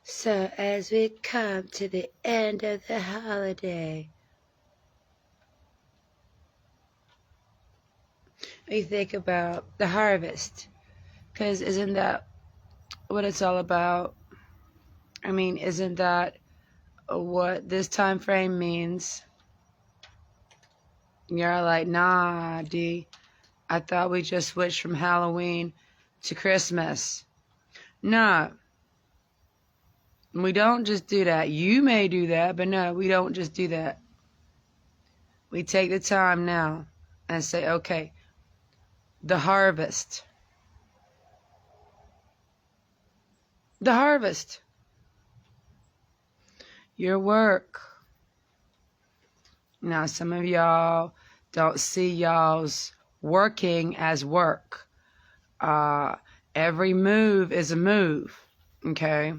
So as we come to the end of the holiday, we think about the harvest. Because isn't that what it's all about? I mean, isn't that what this time frame means? You're like, nah, D. I thought we just switched from Halloween to Christmas. Nah. We don't just do that. You may do that, but no, we don't just do that. We take the time now and say, okay, the harvest. The harvest. Your work. Now, some of y'all don't see y'all's working as work. Every move is a move, okay?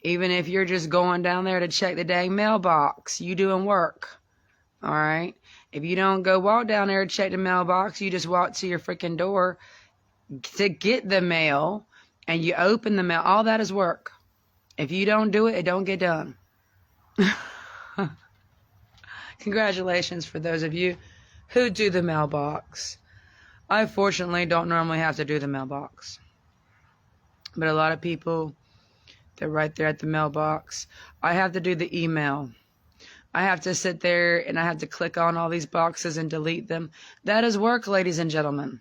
Even if you're just going down there to check the dang mailbox, you doing work, all right? If you don't go walk down there to check the mailbox, you just walk to your freaking door to get the mail, and you open the mail. All that is work. If you don't do it, it don't get done. Congratulations for those of you who do the mailbox. I fortunately don't normally have to do the mailbox. But a lot of people, they're right there at the mailbox. I have to do the email. I have to sit there and I have to click on all these boxes and delete them. That is work, ladies and gentlemen.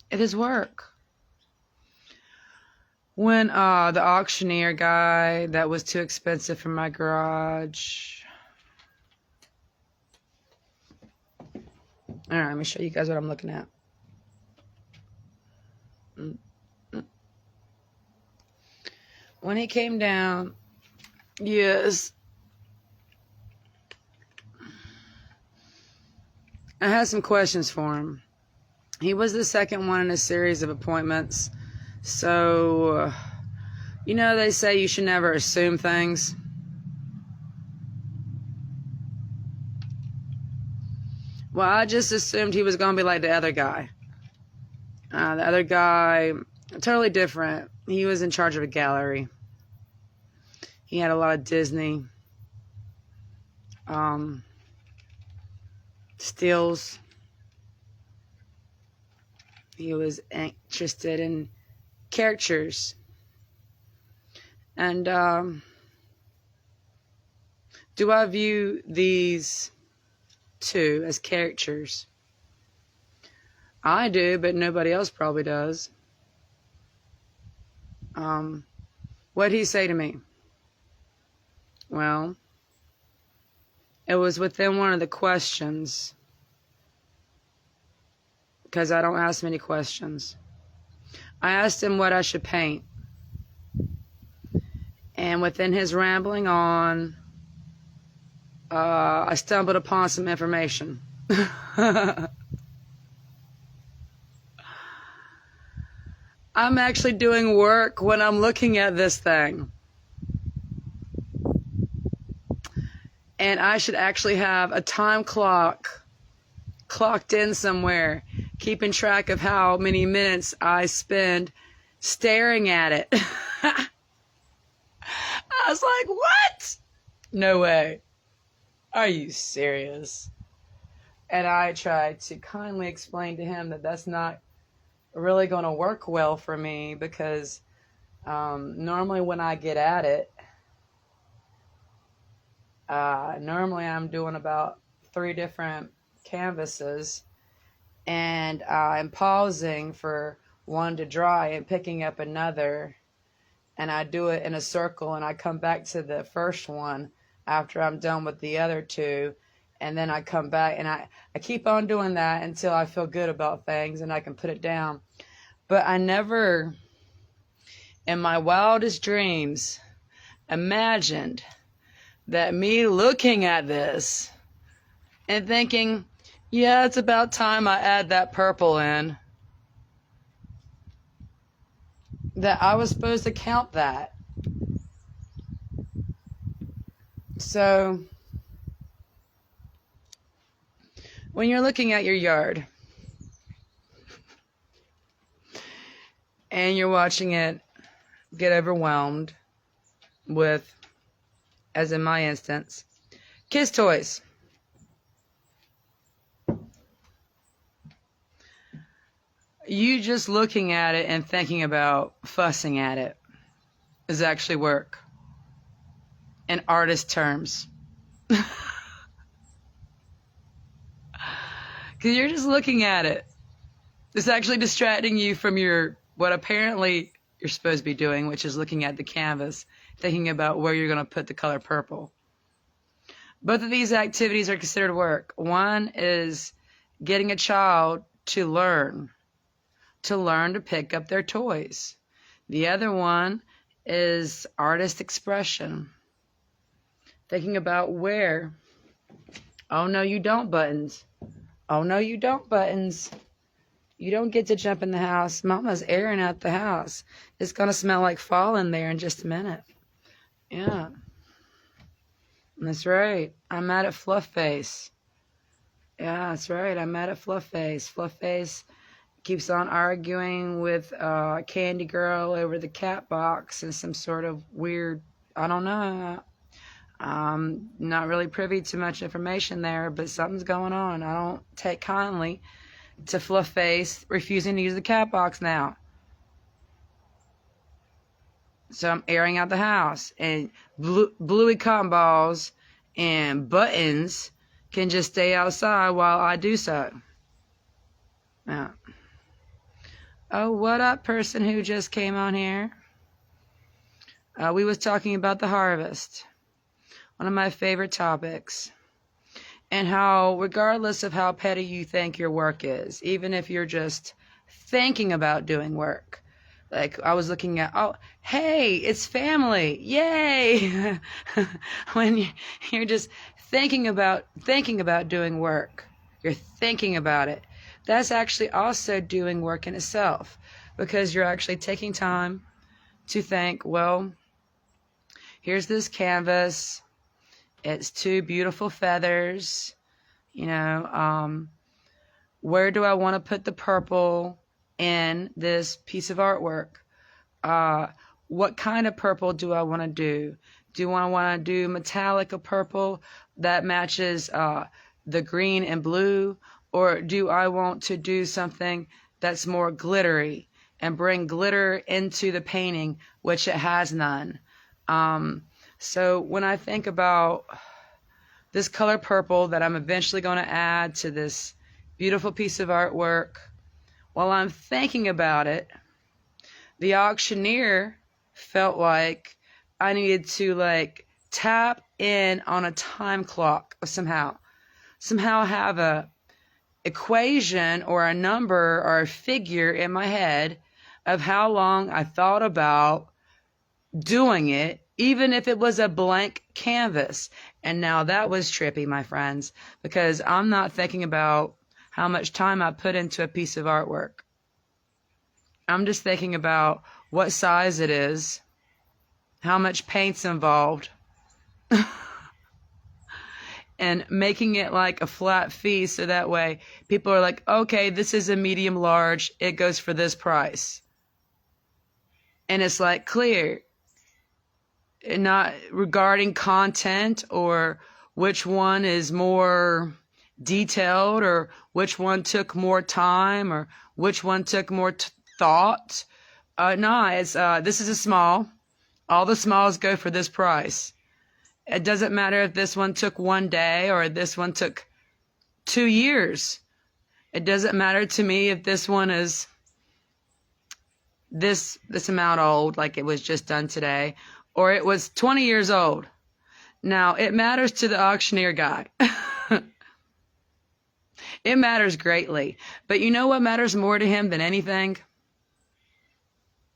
It is work. When the auctioneer guy that was too expensive for my garage. All right, let me show you guys what I'm looking at. When he came down, yes, I had some questions for him. He was the second one in a series of appointments. So, you know, they say you should never assume things. Well, I just assumed he was going to be like the other guy. The other guy, totally different. He was in charge of a gallery. He had a lot of Disney stills. He was interested in caricatures. And do I view these two as caricatures? I do, but nobody else probably does. What'd he say to me? Well, it was within one of the questions, because I don't ask many questions. I asked him what I should paint. And within his rambling on, I stumbled upon some information. I'm actually doing work when I'm looking at this thing. And I should actually have a time clock clocked in somewhere, keeping track of how many minutes I spend staring at it. I was like, what? No way. Are you serious? And I tried to kindly explain to him that that's not really going to work well for me, because normally when I get at it, normally I'm doing about 3 different canvases, and I'm pausing for one to dry and picking up another, and I do it in a circle, and I come back to the first one after I'm done with the other 2, and then I come back, and I keep on doing that until I feel good about things and I can put it down. But I never, in my wildest dreams, imagined that me looking at this and thinking, yeah, it's about time I add that purple in, that I was supposed to count that. So, when you're looking at your yard and you're watching it get overwhelmed with, as in my instance, kids' toys. You just looking at it and thinking about fussing at it is actually work in artist terms. Because you're just looking at it. It's actually distracting you from what apparently you're supposed to be doing, which is looking at the canvas, thinking about where you're going to put the color purple. Both of these activities are considered work. One is getting a child to learn to pick up their toys. The other one is artist expression. Thinking about where. Oh, no, you don't, Buttons. Oh, no, you don't, Buttons. You don't get to jump in the house. Mama's airing out the house. It's going to smell like fall in there in just a minute. Yeah. That's right. I'm mad at Fluffface. Yeah, that's right. I'm mad at Fluffface. Fluffface keeps on arguing with Candy Girl over the cat box and some sort of weird, I don't know. Not really privy to much information there, but something's going on. I don't take kindly to Fluffface refusing to use the cat box now. So I'm airing out the house, and Bluey cotton balls and Buttons can just stay outside while I do so. Yeah. Oh, what up, person who just came on here? We was talking about the harvest, one of my favorite topics, and how regardless of how petty you think your work is, even if you're just thinking about doing work, like I was looking at, oh, hey, it's family, yay! When you're just thinking about doing work, you're thinking about it. That's actually also doing work in itself, because you're actually taking time to think, well, here's this canvas. It's two beautiful feathers. Where do I want to put the purple in this piece of artwork? What kind of purple do I want to do? Do I want to do metallic purple that matches the green and blue? Or do I want to do something that's more glittery and bring glitter into the painting, which it has none? So when I think about this color purple that I'm eventually going to add to this beautiful piece of artwork, while I'm thinking about it, the auctioneer felt like I needed to tap in on a time clock somehow have a equation or a number or a figure in my head of how long I thought about doing it, even if it was a blank canvas. And now that was trippy, my friends, because I'm not thinking about how much time I put into a piece of artwork. I'm just thinking about what size it is, how much paint's involved, and making it like a flat fee so that way people are like, okay, this is a medium large, it goes for this price. And it's like clear, not regarding content or which one is more detailed or which one took more time or which one took more thought. It's this is a small. All the smalls go for this price. It doesn't matter if this one took 1 day or this one took 2 years. It doesn't matter to me if this one is this amount old, like it was just done today, or it was 20 years old. Now, it matters to the auctioneer guy. It matters greatly. But you know what matters more to him than anything?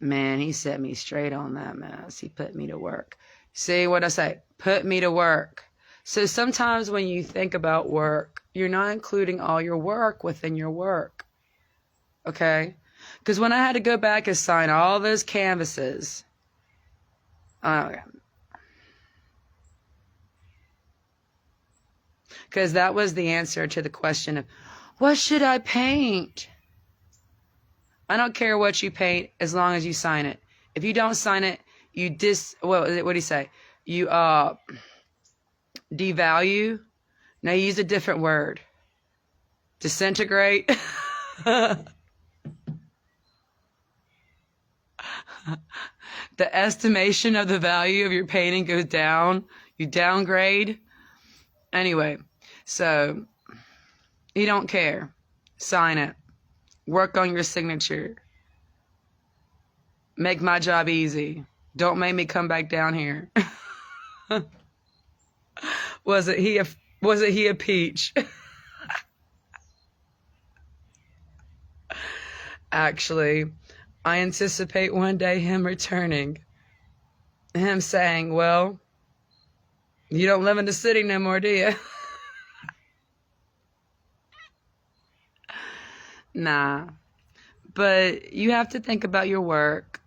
Man, he set me straight on that mess. He put me to work. See what I say? Put me to work. So sometimes when you think about work, you're not including all your work within your work. Okay? Because when I had to go back and sign all those canvases, because that was the answer to the question of, what should I paint? I don't care what you paint as long as you sign it. If you don't sign it, you what do you say? You devalue. Now use a different word. Disintegrate. The estimation of the value of your painting goes down. You downgrade. Anyway, so you don't care. Sign it. Work on your signature. Make my job easy. Don't make me come back down here. Was it he a peach? Actually, I anticipate one day him returning. Him saying, well, you don't live in the city no more, do you? Nah. But you have to think about your work,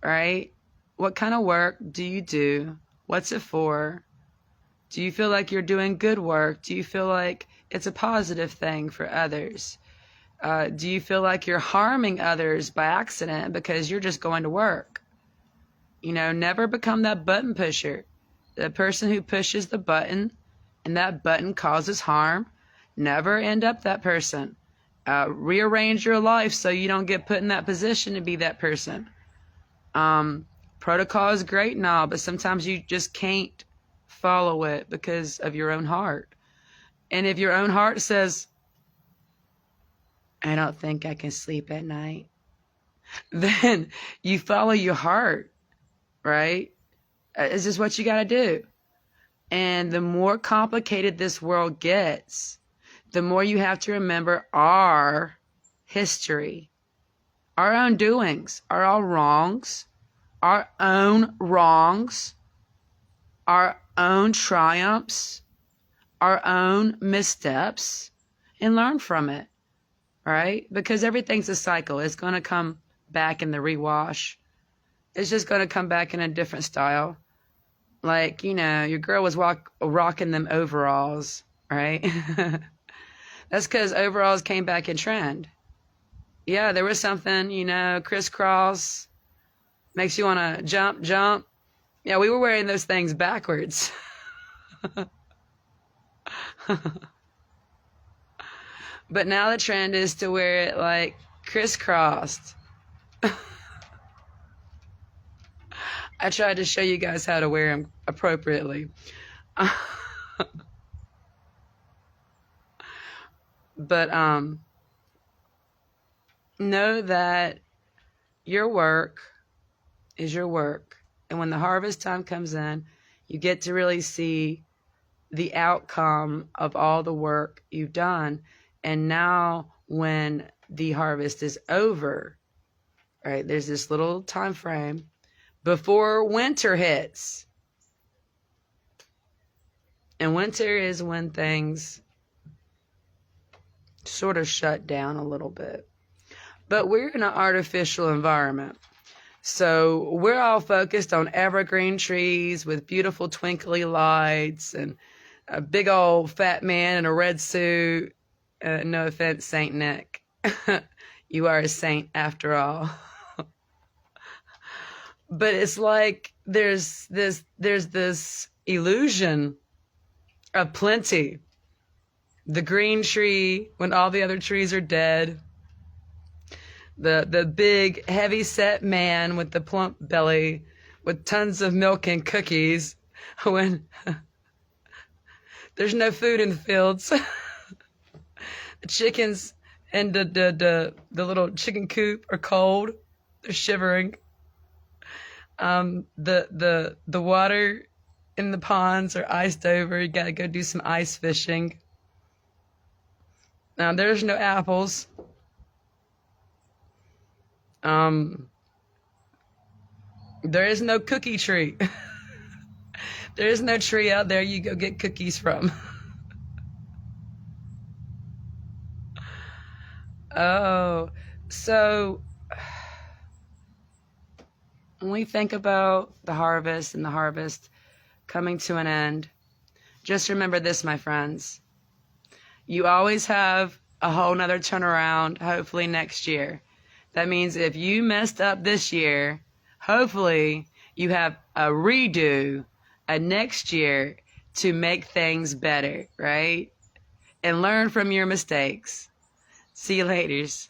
right? What kind of work do you do? What's it for? Do you feel like you're doing good work? Do you feel like it's a positive thing for others? Do you feel like you're harming others by accident because you're just going to work? You know, never become that button pusher. The person who pushes the button and that button causes harm. Never end up that person. Rearrange your life so you don't get put in that position to be that person. Protocol is great and all, but sometimes you just can't follow it because of your own heart. And if your own heart says, I don't think I can sleep at night, then you follow your heart, right? It's just what you got to do. And the more complicated this world gets, the more you have to remember our history, our own doings, our own wrongs, our own triumphs, our own missteps, and learn from it, right? Because everything's a cycle. It's going to come back in the rewash. It's just going to come back in a different style. Like, you know, your girl was rocking them overalls, right? That's because overalls came back in trend. Yeah, there was something, you know, crisscross, makes you want to jump. Yeah, we were wearing those things backwards. But now the trend is to wear it like crisscrossed. I tried to show you guys how to wear them appropriately. But know that your work is your work. And when the harvest time comes in, you get to really see the outcome of all the work you've done. And now when the harvest is over, right, there's this little time frame before winter hits. And winter is when things sort of shut down a little bit. But we're in an artificial environment. So we're all focused on evergreen trees with beautiful twinkly lights and a big old fat man in a red suit. No offense, Saint Nick. You are a saint after all. But it's like there's this illusion of plenty. The green tree when all the other trees are dead. The big heavy set man with the plump belly with tons of milk and cookies when there's no food in the fields. The chickens and the little chicken coop are cold. They're shivering. The water in the ponds are iced over. You gotta go do some ice fishing. Now there's no apples. There is no cookie tree. There is no tree out there you go get cookies from. Oh, so when we think about the harvest and the harvest coming to an end, just remember this, my friends. You always have a whole nother turnaround, hopefully next year. That means if you messed up this year, hopefully you have a redo a next year to make things better, right? And learn from your mistakes. See you laters.